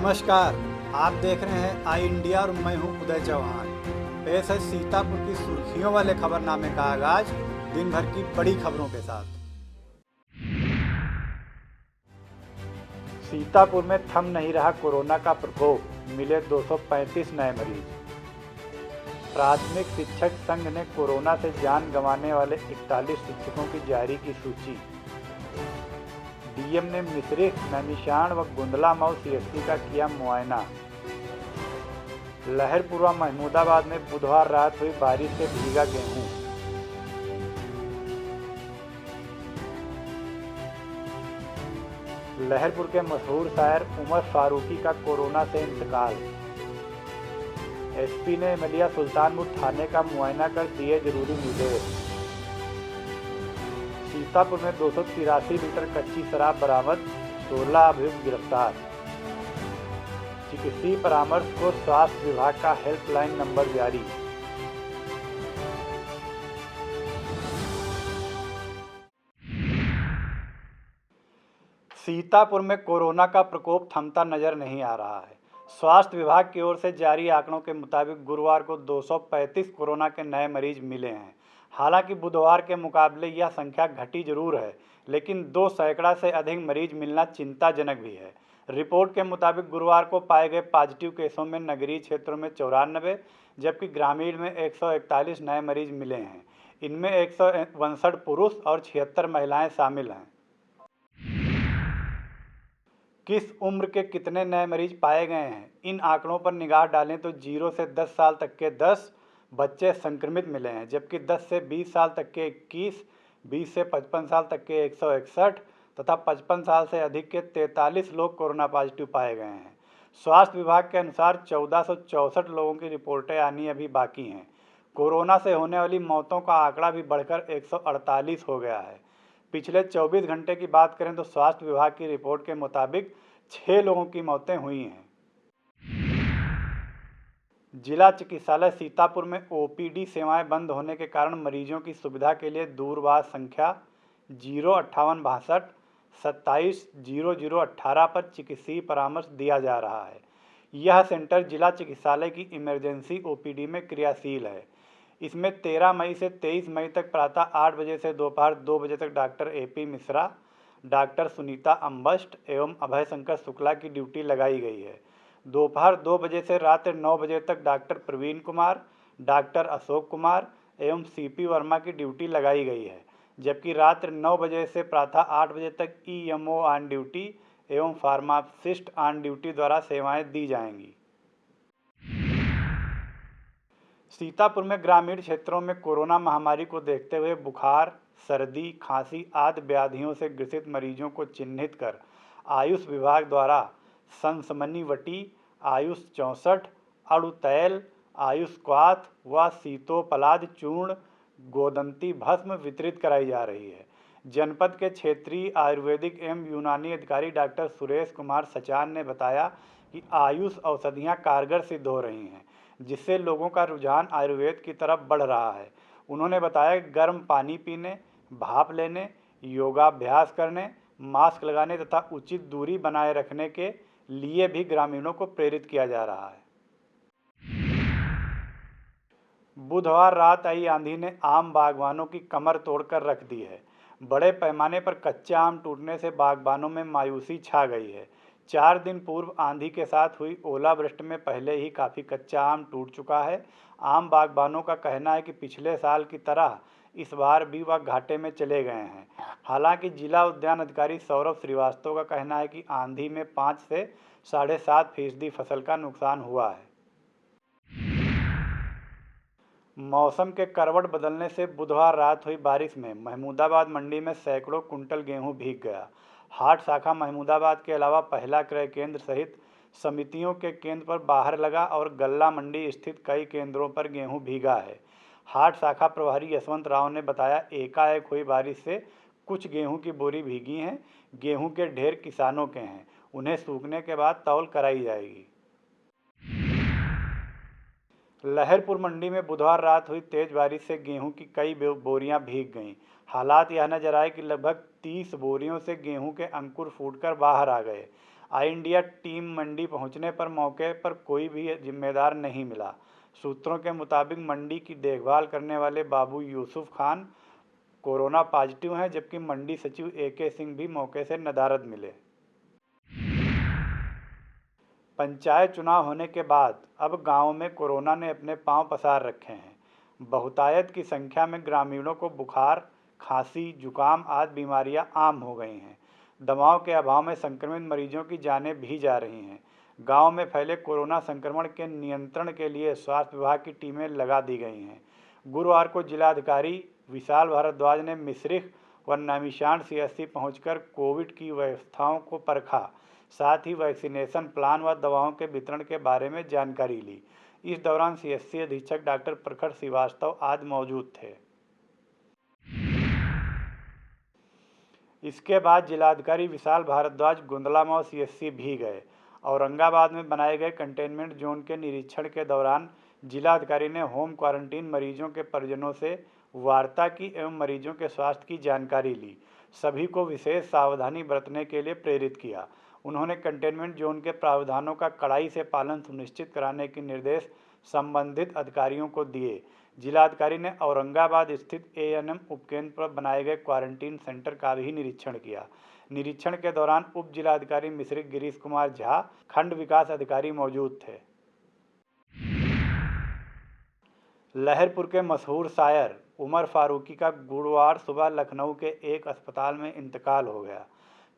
नमस्कार। आप देख रहे हैं आई इंडिया और मैं हूं उदय चौहान। पेश है सीतापुर की सुर्खियों वाले खबरनामे का आगाज दिन भर की बड़ी खबरों के साथ। सीतापुर में थम नहीं रहा कोरोना का प्रकोप, मिले 235 नए मरीज। प्राथमिक शिक्षक संघ ने कोरोना से जान गंवाने वाले 41 शिक्षकों की जारी की सूची। डीएम ने मिश्रिख, नैमिषारण व गुंदला मऊ सीएससी का किया मुआयना। लहरपुर व महमूदाबाद में बुधवार रात हुई बारिश से भीगा गेहूं। लहरपुर के मशहूर शायर उमर फारूकी का कोरोना से इंतकाल। एसपी ने एमएलए सुल्तानपुर थाने का मुआयना कर दिए जरूरी निर्देश। सीतापुर में 283 लीटर कच्ची शराब बरामद, 16 अभियुक्त गिरफ्तार। चिकित्सीय परामर्श को स्वास्थ्य विभाग का हेल्पलाइन नंबर जारी। सीतापुर में कोरोना का प्रकोप थमता नजर नहीं आ रहा है। स्वास्थ्य विभाग की ओर से जारी आंकड़ों के मुताबिक गुरुवार को 235 कोरोना के नए मरीज मिले हैं। हालांकि बुधवार के मुकाबले यह संख्या घटी जरूर है, लेकिन 2 सैकड़ा से अधिक मरीज मिलना चिंताजनक भी है। रिपोर्ट के मुताबिक गुरुवार को पाए गए पॉजिटिव केसों में नगरीय क्षेत्रों में 94, जबकि ग्रामीण में 141 नए मरीज मिले हैं। इनमें 162 पुरुष और 76 महिलाएं शामिल हैं। किस उम्र के कितने नए मरीज पाए गए हैं, इन आंकड़ों पर निगाह डालें तो 0 से 10 साल तक के 10 बच्चे संक्रमित मिले हैं, जबकि 10 से 20 साल तक के 21, 20 से 55 साल तक के 161 तथा 55 साल से अधिक के 43 लोग कोरोना पॉजिटिव पाए गए हैं। स्वास्थ्य विभाग के अनुसार 1464 लोगों की रिपोर्टें आनी अभी बाकी हैं। कोरोना से होने वाली मौतों का आंकड़ा भी बढ़कर 148 हो गया है। पिछले 24 घंटे की बात करें तो स्वास्थ्य विभाग की रिपोर्ट के मुताबिक 6 लोगों की मौतें हुई हैं। जिला चिकित्सालय सीतापुर में ओपीडी सेवाएं बंद होने के कारण मरीजों की सुविधा के लिए दूरभाष संख्या 05862 270018 पर चिकित्सीय परामर्श दिया जा रहा है। यह सेंटर जिला चिकित्सालय की इमरजेंसी ओपीडी में क्रियाशील है। इसमें 13 मई से 23 मई तक प्रातः 8 बजे से दोपहर 2 बजे तक doctor AP Mishra, doctor Sunita Ambasht एवं अभय शंकर शुक्ला की ड्यूटी लगाई गई है। दोपहर 2 बजे से रात 9 बजे तक डॉक्टर प्रवीण कुमार, डॉक्टर अशोक कुमार एवं सीपी वर्मा की ड्यूटी लगाई गई है, जबकि रात 9 बजे से प्रातः 8 बजे तक ईएमओ ऑन ड्यूटी एवं फार्मासिस्ट ऑन ड्यूटी द्वारा सेवाएं दी जाएंगी। सीतापुर में ग्रामीण क्षेत्रों में कोरोना महामारी को देखते हुए बुखार, सर्दी, खांसी आदि व्याधियों से ग्रसित मरीजों को चिन्हित कर आयुष विभाग द्वारा संसमनी वटी, आयुष 64, अड़ुतैल, आयुष क्वाथ व सीतोपलाद चूर्ण, गोदंती भस्म वितरित कराई जा रही है। जनपद के क्षेत्रीय आयुर्वेदिक एवं यूनानी अधिकारी डॉक्टर सुरेश कुमार सचान ने बताया कि आयुष औषधियां कारगर सिद्ध हो रही हैं, जिससे लोगों का रुझान आयुर्वेद की तरफ बढ़ रहा है। उन्होंने बताया कि गर्म पानी पीने, भाप लेने, योगाभ्यास करने, मास्क लगाने तथा उचित दूरी बनाए रखने के लिए भी ग्रामीणों को प्रेरित किया जा रहा है। बुधवार रात आई आंधी ने आम बागवानों की कमर तोड़कर रख दी है। बड़े पैमाने पर कच्चा आम टूटने से बागबानों में मायूसी छा गई है। 4 दिन पूर्व आंधी के साथ हुई ओलावृष्टि में पहले ही काफ़ी कच्चा आम टूट चुका है। आम बागबानों का कहना है कि पिछले साल की तरह इस बार भी वह घाटे में चले गए हैं। हालांकि जिला उद्यान अधिकारी सौरभ श्रीवास्तव का कहना है कि आंधी में 5 से 7.5% फसल का नुकसान हुआ है। मौसम के करवट बदलने से बुधवार रात हुई बारिश में महमूदाबाद मंडी में सैकड़ों कुंटल गेहूं भीग गया। हाट शाखा महमूदाबाद के अलावा पहला क्रय केंद्र सहित समितियों के केंद्र पर बाहर लगा और गल्ला मंडी स्थित कई केंद्रों पर गेहूं भीगा है। हाट शाखा प्रभारी यशवंत राव ने बताया, एकाएक हुई बारिश से कुछ गेहूं की बोरी भीगी हैं। गेहूं के ढेर किसानों के हैं, उन्हें सूखने के बाद तौल कराई जाएगी। लहरपुर मंडी में बुधवार रात हुई तेज बारिश से गेहूं की कई बोरियां भीग गईं। हालात यह नजर आए कि लगभग 30 बोरियों से गेहूं के अंकुर फूटकर बाहर आ गए। आई इंडिया टीम मंडी पहुंचने पर मौके पर कोई भी जिम्मेदार नहीं मिला। सूत्रों के मुताबिक मंडी की देखभाल करने वाले बाबू यूसुफ खान कोरोना पॉजिटिव हैं, जबकि मंडी सचिव AK सिंह भी मौके से नदारद मिले। पंचायत चुनाव होने के बाद अब गांव में कोरोना ने अपने पांव पसार रखे हैं। बहुतायत की संख्या में ग्रामीणों को बुखार, खांसी, जुकाम आदि बीमारियां आम हो गई हैं। दवाओं के अभाव में संक्रमित मरीजों की जानें भी जा रही हैं। गांव में फैले कोरोना संक्रमण के नियंत्रण के लिए स्वास्थ्य विभाग की टीमें लगा दी गई हैं। गुरुवार को जिलाधिकारी विशाल भारद्वाज ने मिश्रिख व नैमिषारण्य CSC पहुंचकर कोविड की व्यवस्थाओं को परखा, साथ ही वैक्सीनेशन प्लान व दवाओं के वितरण के बारे में जानकारी ली। इस दौरान CSC अधीक्षक डॉक्टर प्रखर श्रीवास्तव आदि मौजूद थे। इसके बाद जिलाधिकारी विशाल भारद्वाज गुंदलामाव CSC भी गए। औरंगाबाद में बनाए गए कंटेनमेंट जोन के निरीक्षण के दौरान जिलाधिकारी ने होम क्वारंटीन मरीजों के परिजनों से वार्ता की एवं मरीजों के स्वास्थ्य की जानकारी ली। सभी को विशेष सावधानी बरतने के लिए प्रेरित किया। उन्होंने कंटेनमेंट जोन के प्रावधानों का कड़ाई से पालन सुनिश्चित कराने के निर्देश संबंधित अधिकारियों को दिए। जिलाधिकारी ने औरंगाबाद स्थित ANM उपकेंद्र पर बनाए गए क्वारंटीन सेंटर का भी निरीक्षण किया। निरीक्षण के दौरान उप जिलाधिकारी मिश्रिख गिरीश कुमार झा, खंड विकास अधिकारी मौजूद थे। लहरपुर के मशहूर शायर उमर फारूकी का गुरुवार सुबह लखनऊ के एक अस्पताल में इंतकाल हो गया।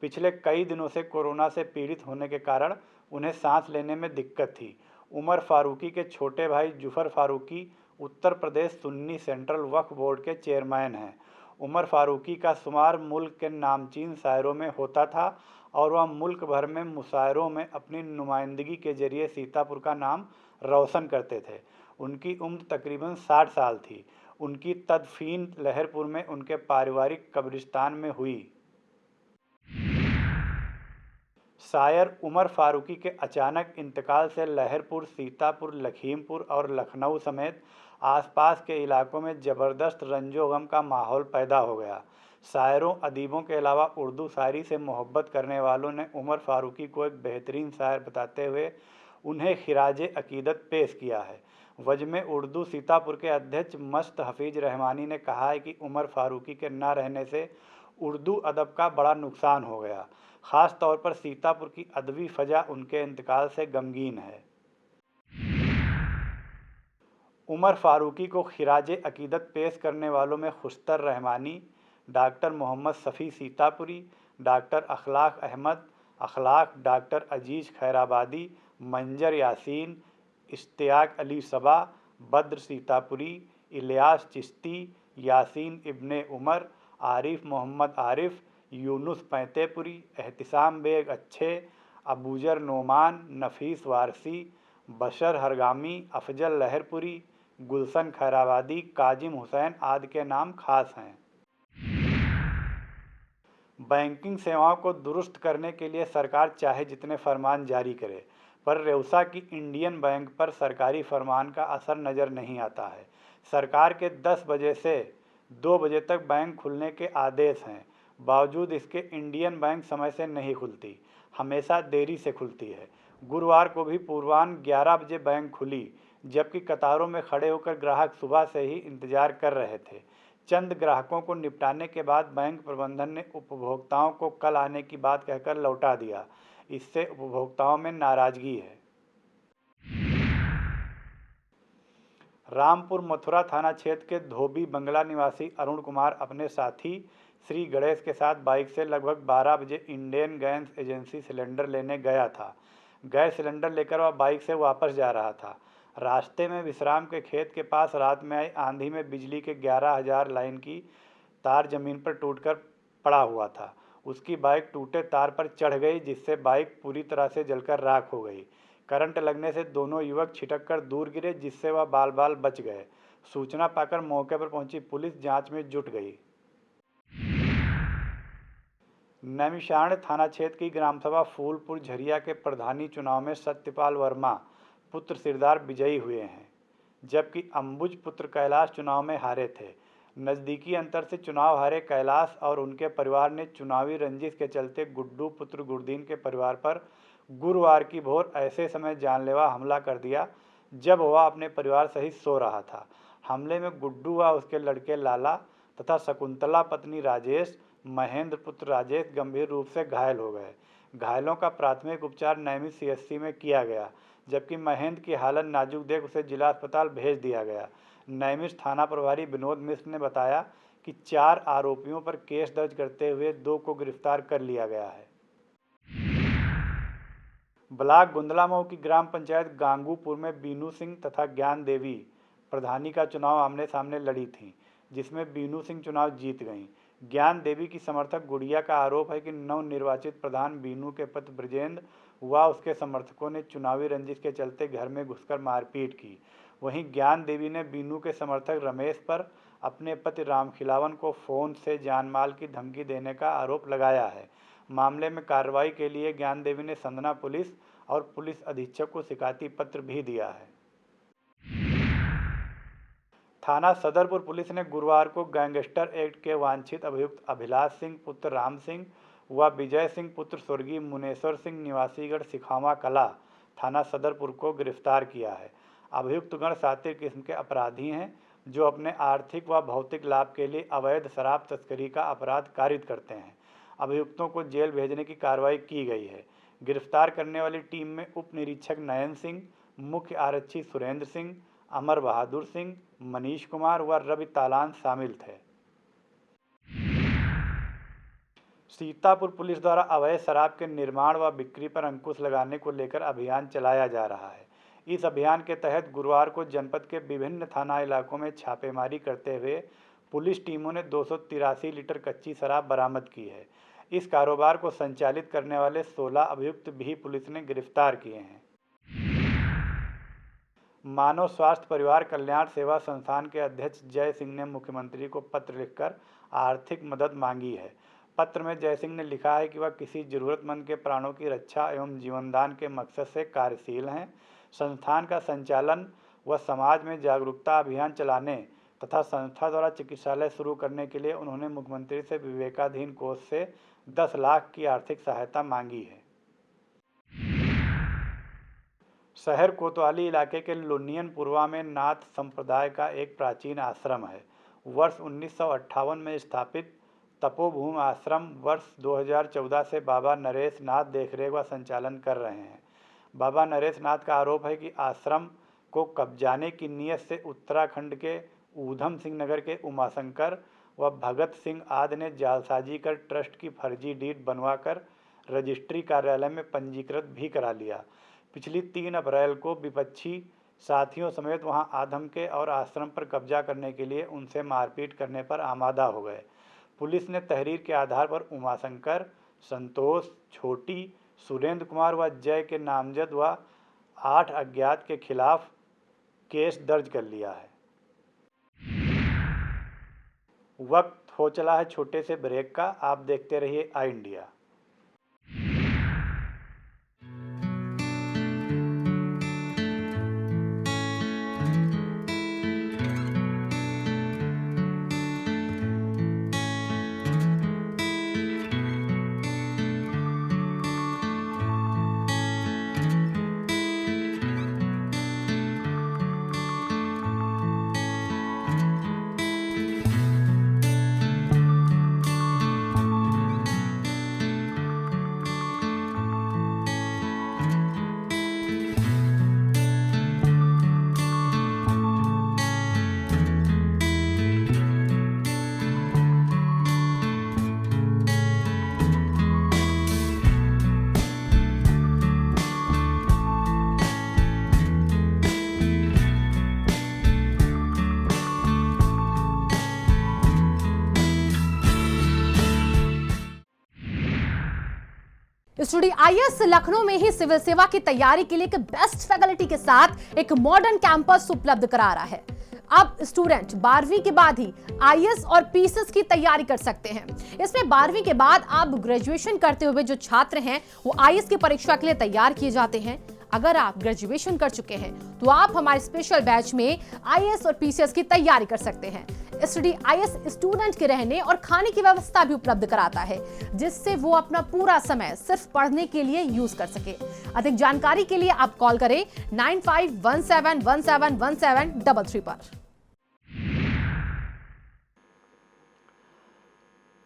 पिछले कई दिनों से कोरोना से पीड़ित होने के कारण उन्हें सांस लेने में दिक्कत थी। उमर फारूकी के छोटे भाई जुफर फारूकी उत्तर प्रदेश सुन्नी सेंट्रल वक्फ बोर्ड के चेयरमैन हैं। उमर फारूकी का शुमार मुल्क के नामचीन शायरों में होता था और वह मुल्क भर में मुशायरों में अपनी नुमाइंदगी के जरिए सीतापुर का नाम रोशन करते थे। उनकी उम्र तकरीबन 60 साल थी। उनकी तदफीन लहरपुर में उनके पारिवारिक कब्रिस्तान में हुई। शायर उमर फारूकी के अचानक इंतकाल से लहरपुर, सीतापुर, लखीमपुर और लखनऊ समेत आसपास के इलाकों में ज़बरदस्त रंजो-गम का माहौल पैदा हो गया। शायरों, अदीबों के अलावा उर्दू शायरी से मोहब्बत करने वालों ने उमर फारूकी को एक बेहतरीन शायर बताते हुए उन्हें खिराज अकीदत पेश किया है। वजमे उर्दू सीतापुर के अध्यक्ष मस्त हफीज रहमानी ने कहा है कि उमर फारूकी के न रहने से उर्दू अदब का बड़ा नुकसान हो गया। ख़ास तौर पर सीतापुर की अदबी फ़ज़ा उनके इंतकाल से गमगीन है। उमर फारूकी को खिराज अकीदत पेश करने वालों में खुशतर रहमानी, डॉक्टर मोहम्मद शफ़ी सीतापुरी, डॉक्टर अखलाक अहमद अखलाक, डॉक्टर अजीज़ खैराबादी, मंजर यासीन, इश्तियाक अली सबा, बद्र सीतापुरी, इलियास चिश्ती, यासीन इब्ने उमर, आरिफ मोहम्मद आरिफ, यूनुस पैंतेपुरी, एहतिसाम बेग अच्छे, अबूजर नोमान, नफीस वारसी, बशर हरगामी, अफजल लहरपुरी, गुलशन खैराबादी, काजिम हुसैन आदि के नाम खास हैं। बैंकिंग सेवाओं को दुरुस्त करने के लिए सरकार चाहे जितने फरमान जारी करे, पर रेउसा की इंडियन बैंक पर सरकारी फरमान का असर नज़र नहीं आता है। सरकार के 10 बजे से 2 बजे तक बैंक खुलने के आदेश हैं, बावजूद इसके इंडियन बैंक समय से नहीं खुलती, हमेशा देरी से खुलती है। गुरुवार को भी पूर्वाह्न 11 बजे बैंक खुली, जबकि कतारों में खड़े होकर ग्राहक सुबह से ही इंतजार कर रहे थे। चंद ग्राहकों को निपटाने के बाद बैंक प्रबंधन ने उपभोक्ताओं को कल आने की बात कहकर लौटा दिया। इससे उपभोक्ताओं में नाराजगी है। रामपुर मथुरा थाना क्षेत्र के धोबी बंगला निवासी अरुण कुमार अपने साथी श्री गणेश के साथ बाइक से लगभग 12 बजे इंडियन गैस एजेंसी सिलेंडर लेने गया था। गैस सिलेंडर लेकर वह बाइक से वापस जा रहा था। रास्ते में विश्राम के खेत के पास रात में आई आंधी में बिजली के 11,000 लाइन की तार जमीन पर टूटकर पड़ा हुआ था। उसकी बाइक टूटे तार पर चढ़ गई, जिससे बाइक पूरी तरह से जलकर राख हो गई। करंट लगने से दोनों युवक छिटक कर दूर गिरे, जिससे वह बाल बाल बच गए। सूचना पाकर मौके पर पहुंची पुलिस जांच में जुट गई। नैमिषारण्य थाना क्षेत्र की ग्राम सभा फूलपुर झरिया के प्रधानी चुनाव में सत्यपाल वर्मा पुत्र सिरदार विजयी हुए हैं, जबकि अंबुज पुत्र कैलाश चुनाव में हारे थे। नज़दीकी अंतर से चुनाव हारे कैलाश और उनके परिवार ने चुनावी रंजिश के चलते गुड्डू पुत्र गुरदीन के परिवार पर गुरुवार की भोर ऐसे समय जानलेवा हमला कर दिया जब वह अपने परिवार सहित सो रहा था। हमले में गुड्डू व उसके लड़के लाला तथा शकुंतला पत्नी राजेश, महेंद्र पुत्र राजेश गंभीर रूप से घायल हो गए। घायलों का प्राथमिक उपचार नैमिष सीएचसी में किया गया, जबकि महेंद्र की हालत नाजुक देख उसे जिला अस्पताल भेज दिया गया। नैमिष थाना प्रभारी विनोद मिश्र ने बताया कि 4 आरोपियों पर केस दर्ज करते हुए 2 को गिरफ्तार कर लिया गया है। ब्लॉक गुंदलामऊ की ग्राम पंचायत गांगूपुर में बीनू सिंह तथा ज्ञान देवी प्रधानी का चुनाव आमने सामने लड़ी थीं, जिसमें बीनू सिंह चुनाव जीत गईं। ज्ञान देवी की समर्थक गुड़िया का आरोप है कि नवनिर्वाचित प्रधान बीनू के पति ब्रजेंद्र व उसके समर्थकों ने चुनावी रंजिश के चलते घर में घुसकर मारपीट की। वहीं ज्ञान देवी ने बीनू के समर्थक रमेश पर अपने पति रामखिलावन को फोन से जानमाल की धमकी देने का आरोप लगाया है। मामले में कार्रवाई के लिए ज्ञान देवी ने संदना पुलिस और पुलिस अधीक्षक को शिकायती पत्र भी दिया है। थाना सदरपुर पुलिस ने गुरुवार को गैंगस्टर एक्ट के वांछित अभियुक्त अभिलाष सिंह पुत्र राम सिंह व विजय सिंह पुत्र स्वर्गीय मुनेश्वर सिंह निवासीगढ़ सिखावा कला थाना सदरपुर को गिरफ्तार किया है। अभियुक्तगण सातिर किस्म के अपराधी हैं जो अपने आर्थिक व भौतिक लाभ के लिए अवैध शराब तस्करी का अपराध कारित करते हैं। अभियुक्तों को जेल भेजने की कार्रवाई की गई है। गिरफ्तार करने वाली टीम में उप निरीक्षक नयन सिंह, मुख्य आरक्षी सुरेंद्र सिंह, अमर बहादुर सिंह, मनीष कुमार व रवि तालान शामिल थे। सीतापुर पुलिस द्वारा अवैध शराब के निर्माण व बिक्री पर अंकुश लगाने को लेकर अभियान चलाया जा रहा है। इस अभियान के तहत गुरुवार को जनपद के विभिन्न थाना इलाकों में छापेमारी करते हुए पुलिस टीमों ने 283 लीटर कच्ची शराब बरामद की है। इस कारोबार को संचालित करने वाले 16 अभियुक्त भी पुलिस ने गिरफ्तार किए हैं। मानव स्वास्थ्य परिवार कल्याण सेवा संस्थान के अध्यक्ष जय सिंह ने मुख्यमंत्री को पत्र लिखकर आर्थिक मदद मांगी है। पत्र में जय सिंह ने लिखा है कि वह किसी जरूरतमंद के प्राणों की रक्षा एवं जीवनदान के मकसद से कार्यशील हैं। संस्थान का संचालन व समाज में जागरूकता अभियान चलाने तथा संस्था द्वारा चिकित्सालय शुरू करने के लिए उन्होंने मुख्यमंत्री से विवेकाधीन कोष से 10 लाख की आर्थिक सहायता मांगी है। शहर कोतवाली इलाके के लोनियनपुरवा में नाथ संप्रदाय का एक प्राचीन आश्रम है। वर्ष 1958 में स्थापित तपोभूमि आश्रम वर्ष 2014 से बाबा नरेश नाथ देखरेख व संचालन कर रहे हैं। बाबा नरेश नाथ का आरोप है कि आश्रम को कब्जाने की नीयत से उत्तराखंड के ऊधम सिंह नगर के उमाशंकर व भगत सिंह आदि ने जालसाजी कर ट्रस्ट की फर्जी डीड बनवाकर रजिस्ट्री कार्यालय में पंजीकृत भी करा लिया। पिछली 3 अप्रैल को विपक्षी साथियों समेत वहां आधम के और आश्रम पर कब्जा करने के लिए उनसे मारपीट करने पर आमादा हो गए। पुलिस ने तहरीर के आधार पर उमाशंकर, संतोष, छोटी, सुरेंद्र कुमार व जय के नामजद व 8 अज्ञात के खिलाफ केस दर्ज कर लिया है। वक्त हो चला है छोटे से ब्रेक का। आप देखते रहिए आई इंडिया। स्टूडियो आईएएस लखनऊ में ही सिविल सेवा की तैयारी के लिए एक बेस्ट फैकल्टी के साथ एक मॉडर्न कैंपस उपलब्ध करा रहा है। अब स्टूडेंट 12वीं के बाद ही आईएएस और पीसीएस की तैयारी कर सकते हैं। इसमें 12वीं के बाद आप ग्रेजुएशन करते हुए जो छात्र हैं वो आईएएस की परीक्षा के लिए तैयार किए जाते हैं। अगर आप ग्रेजुएशन कर चुके हैं तो आप हमारे स्पेशल बैच में आईएएस और पीसीएस की तैयारी कर सकते हैं। स्टडी आईएएस स्टूडेंट के रहने और खाने की व्यवस्था भी उपलब्ध कराता है, जिससे वो अपना पूरा समय सिर्फ पढ़ने के लिए यूज कर सके। अधिक जानकारी के लिए आप कॉल करें 9517171733 पर।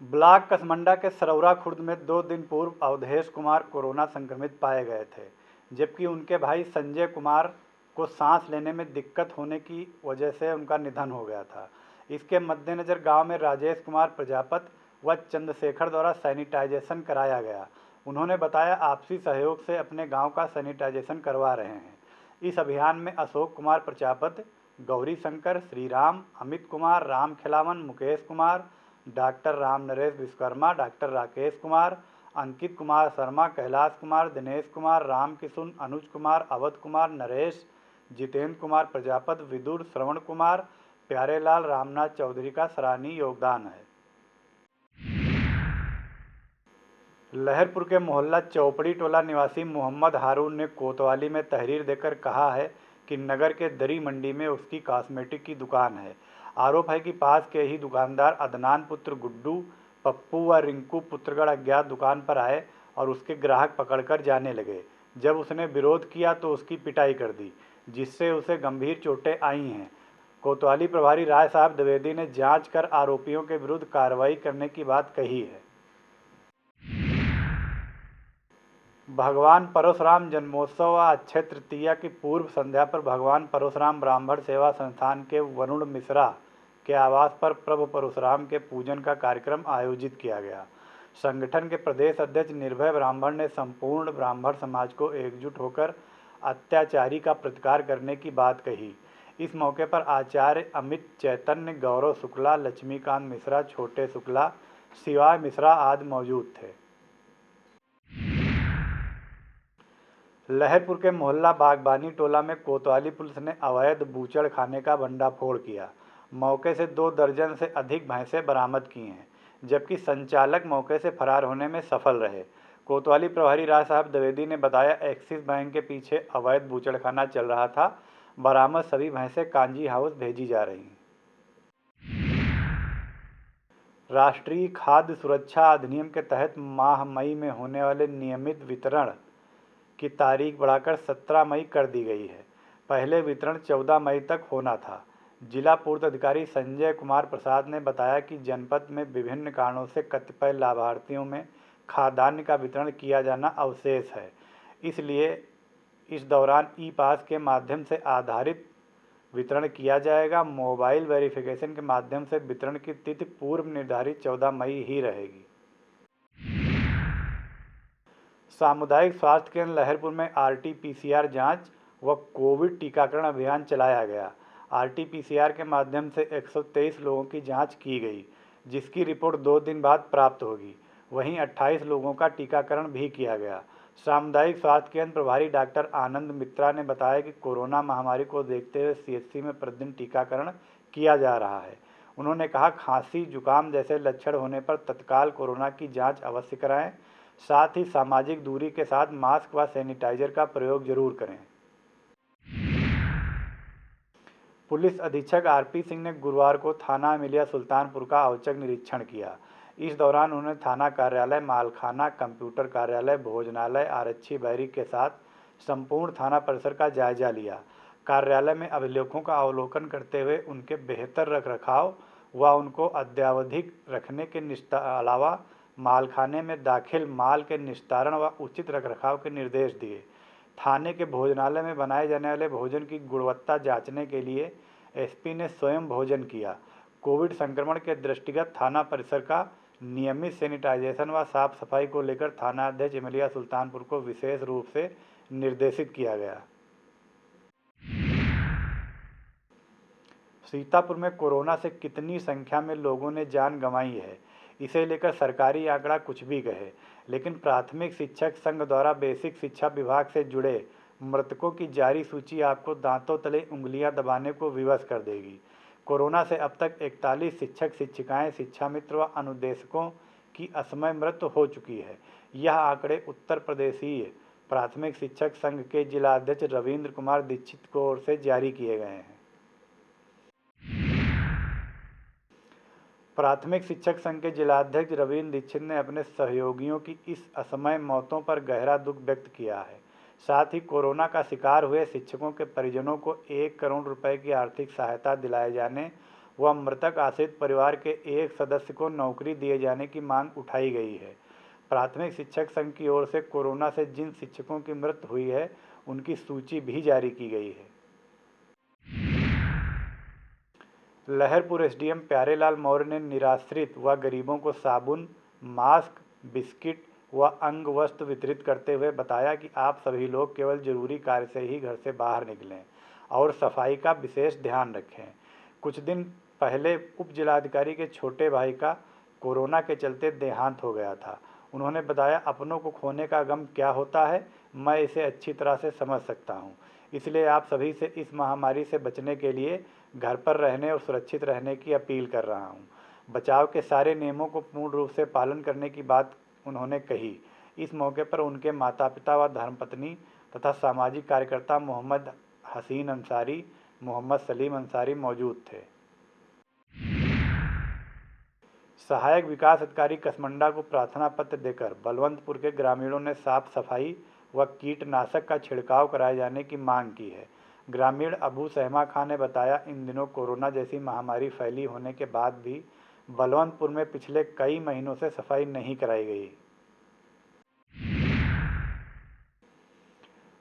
ब्लॉक कसमंडा के सरौरा खुर्द में 2 दिन पूर्व अवधेश कुमार कोरोना संक्रमित पाए गए थे, जबकि उनके भाई संजय कुमार को सांस लेने में दिक्कत होने की वजह से उनका निधन हो गया था। इसके मद्देनज़र गांव में राजेश कुमार प्रजापत व चंद्रशेखर द्वारा सैनिटाइजेशन कराया गया। उन्होंने बताया, आपसी सहयोग से अपने गांव का सैनिटाइजेशन करवा रहे हैं। इस अभियान में अशोक कुमार प्रजापत, गौरी शंकर, श्रीराम, अमित कुमार, राम खिलावन, मुकेश कुमार, डॉक्टर राम नरेश विश्वकर्मा, डॉक्टर राकेश कुमार, अंकित कुमार शर्मा, कैलाश कुमार, दिनेश कुमार, राम किशुन, अनुज कुमार, अवध कुमार, नरेश, जितेंद्र कुमार प्रजापत, विदुर, श्रवण कुमार, प्यारेलाल, रामनाथ चौधरी का सराहनीय योगदान है। लहरपुर के मोहल्ला चौपड़ी टोला निवासी मोहम्मद हारून ने कोतवाली में तहरीर देकर कहा है कि नगर के दरी मंडी में उसकी कॉस्मेटिक की दुकान है। आरोप है कि पास के ही दुकानदार अदनान पुत्र गुड्डू, पप्पू व रिंकू पुत्रगढ़ अज्ञात दुकान पर आए और उसके ग्राहक पकड़कर जाने लगे। जब उसने विरोध किया तो उसकी पिटाई कर दी, जिससे उसे गंभीर चोटें आई हैं। कोतवाली प्रभारी राय साहब द्विवेदी ने जांच कर आरोपियों के विरुद्ध कार्रवाई करने की बात कही है। भगवान परशुराम जन्मोत्सव व अक्षय तृतीया की पूर्व संध्या पर भगवान परशुराम ब्राह्मण सेवा संस्थान के वरुण मिश्रा के आवास पर प्रभु परशुराम के पूजन का कार्यक्रम आयोजित किया गया। संगठन के प्रदेश अध्यक्ष निर्भय ब्राह्मण ने संपूर्ण ब्राह्मण समाज को एकजुट होकर अत्याचारी का प्रतिकार करने की बात कही। इस मौके पर आचार्य अमित चैतन्य, गौरव शुक्ला, लक्ष्मीकांत मिश्रा, छोटे शुक्ला, शिवाय मिश्रा आदि मौजूद थे। लहरपुर के मोहल्ला बागबानी टोला में कोतवाली पुलिस ने अवैध बूचड़ खाने का भंडाफोड़ किया। मौके से 2 दर्जन से अधिक भैंसें बरामद की हैं, जबकि संचालक मौके से फरार होने में सफल रहे। कोतवाली प्रभारी राय साहब द्विवेदी ने बताया, एक्सिस बैंक के पीछे अवैध बूचड़खाना चल रहा था। बरामद सभी भैंसें कांजी हाउस भेजी जा रही। राष्ट्रीय खाद्य सुरक्षा अधिनियम के तहत माह मई में होने वाले नियमित वितरण की तारीख बढ़ाकर 17 मई कर दी गई है। पहले वितरण 14 मई तक होना था। जिला पूर्त अधिकारी संजय कुमार प्रसाद ने बताया कि जनपद में विभिन्न कारणों से कतिपय लाभार्थियों में खाद्यान्न का वितरण किया जाना अवशेष है, इसलिए इस दौरान ई पास के माध्यम से आधारित वितरण किया जाएगा। मोबाइल वेरिफिकेशन के माध्यम से वितरण की तिथि पूर्व निर्धारित 14 मई ही रहेगी। सामुदायिक स्वास्थ्य केंद्र लहरपुर में RT-PCR जांच व कोविड टीकाकरण अभियान चलाया गया। RT-PCR के माध्यम से 123 लोगों की जांच की गई, जिसकी रिपोर्ट 2 दिन बाद प्राप्त होगी। वहीं 28 लोगों का टीकाकरण भी किया गया। सामुदायिक स्वास्थ्य केंद्र प्रभारी डॉक्टर आनंद मित्रा ने बताया कि कोरोना महामारी को देखते हुए CHC में प्रतिदिन टीकाकरण किया जा रहा है। उन्होंने कहा, खांसी जुकाम जैसे लक्षण होने पर तत्काल कोरोना की जांच अवश्य कराएं। साथ ही सामाजिक दूरी के साथ मास्क व सैनिटाइजर का प्रयोग जरूर करें। पुलिस अधीक्षक RP सिंह ने गुरुवार को थाना मिलिया सुल्तानपुर का औचक निरीक्षण किया। इस दौरान उन्होंने थाना कार्यालय, मालखाना, कंप्यूटर कार्यालय, भोजनालय, आरक्षी बैरिक के साथ संपूर्ण थाना परिसर का जायजा लिया। कार्यालय में अभिलेखों का अवलोकन करते हुए उनके बेहतर रखरखाव व उनको अद्यावधिक रखने के अलावा मालखाने में दाखिल माल के निस्तारण व उचित रखरखाव के निर्देश दिए। थाने के भोजनालय में बनाए जाने वाले भोजन की गुणवत्ता जांचने के लिए SP ने स्वयं भोजन किया। कोविड संक्रमण के दृष्टिगत थाना परिसर का नियमित सैनिटाइजेशन व साफ सफाई को लेकर थाना अध्यक्ष इमलिया सुल्तानपुर को विशेष रूप से निर्देशित किया गया। सीतापुर में कोरोना से कितनी संख्या में लोगों ने जान गंवाई है, इसे लेकर सरकारी आंकड़ा कुछ भी कहे, लेकिन प्राथमिक शिक्षक संघ द्वारा बेसिक शिक्षा विभाग से जुड़े मृतकों की जारी सूची आपको दांतों तले उंगलियां दबाने को विवश कर देगी। कोरोना से अब तक 41 शिक्षक शिक्षिकाएं, शिक्षा मित्र व अनुदेशकों की असमय मृत्यु हो चुकी है। यह आंकड़े उत्तर प्रदेशीय प्राथमिक शिक्षक संघ के जिलाध्यक्ष रविंद्र कुमार दीक्षित की ओर से जारी किए गए हैं। प्राथमिक शिक्षक संघ के जिलाध्यक्ष रविंद्र दीक्षित ने अपने सहयोगियों की इस असमय मौतों पर गहरा दुख व्यक्त किया है। साथ ही कोरोना का शिकार हुए शिक्षकों के परिजनों को 1 करोड़ रुपए की आर्थिक सहायता दिलाए जाने व मृतक आश्रित परिवार के एक सदस्य को नौकरी दिए जाने की मांग उठाई गई है। प्राथमिक शिक्षक संघ की ओर से कोरोना से जिन शिक्षकों की मृत्यु हुई है उनकी सूची भी जारी की गई है। लहरपुर एसडीएम प्यारेलाल मौर्य ने निराश्रित व गरीबों को साबुन, मास्क, बिस्किट व अंग वस्त्र वितरित करते हुए बताया कि आप सभी लोग केवल जरूरी कार्य से ही घर से बाहर निकलें और सफाई का विशेष ध्यान रखें। कुछ दिन पहले उप जिलाधिकारी के छोटे भाई का कोरोना के चलते देहांत हो गया था। उन्होंने बताया, अपनों को खोने का गम क्या होता है, मैं इसे अच्छी तरह से समझ सकता हूँ। इसलिए आप सभी से इस महामारी से बचने के लिए घर पर रहने और सुरक्षित रहने की अपील कर रहा हूँ। बचाव के सारे नियमों को पूर्ण रूप से पालन करने की बात उन्होंने कही। इस मौके पर उनके माता पिता व धर्मपत्नी तथा सामाजिक कार्यकर्ता मोहम्मद हसीन अंसारी, मोहम्मद सलीम अंसारी मौजूद थे। सहायक विकास अधिकारी कसमंडा को प्रार्थना पत्र देकर बलवंतपुर के ग्रामीणों ने साफ सफाई व कीटनाशक का छिड़काव कराए जाने की मांग की है। ग्रामीण अबू सहमा खां ने बताया, इन दिनों कोरोना जैसी महामारी फैली होने के बाद भी बलवंतपुर में पिछले कई महीनों से सफाई नहीं कराई गई।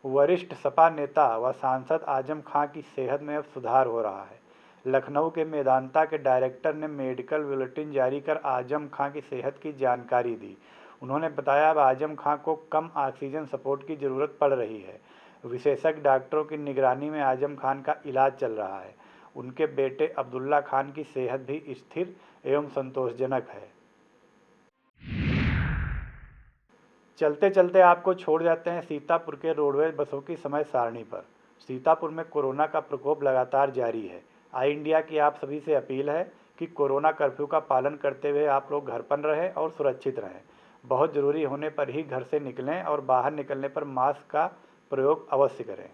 वरिष्ठ सपा नेता व सांसद आजम खां की सेहत में अब सुधार हो रहा है। लखनऊ के मेदांता के डायरेक्टर ने मेडिकल बुलेटिन जारी कर आजम खां की सेहत की जानकारी दी। उन्होंने बताया, अब आजम खां को कम ऑक्सीजन सपोर्ट की ज़रूरत पड़ रही है। विशेषज्ञ डॉक्टरों की निगरानी में आजम खान का इलाज चल रहा है। उनके बेटे अब्दुल्ला खान की सेहत भी स्थिर एवं संतोषजनक है। चलते चलते आपको छोड़ जाते हैं सीतापुर के रोडवेज बसों की समय सारणी पर। सीतापुर में कोरोना का प्रकोप लगातार जारी है। आई इंडिया की आप सभी से अपील है कि कोरोना कर्फ्यू का पालन करते हुए आप लोग घर पर रहें और सुरक्षित रहें। बहुत ज़रूरी होने पर ही घर से निकलें और बाहर निकलने पर मास्क का प्रयोग अवश्य करें।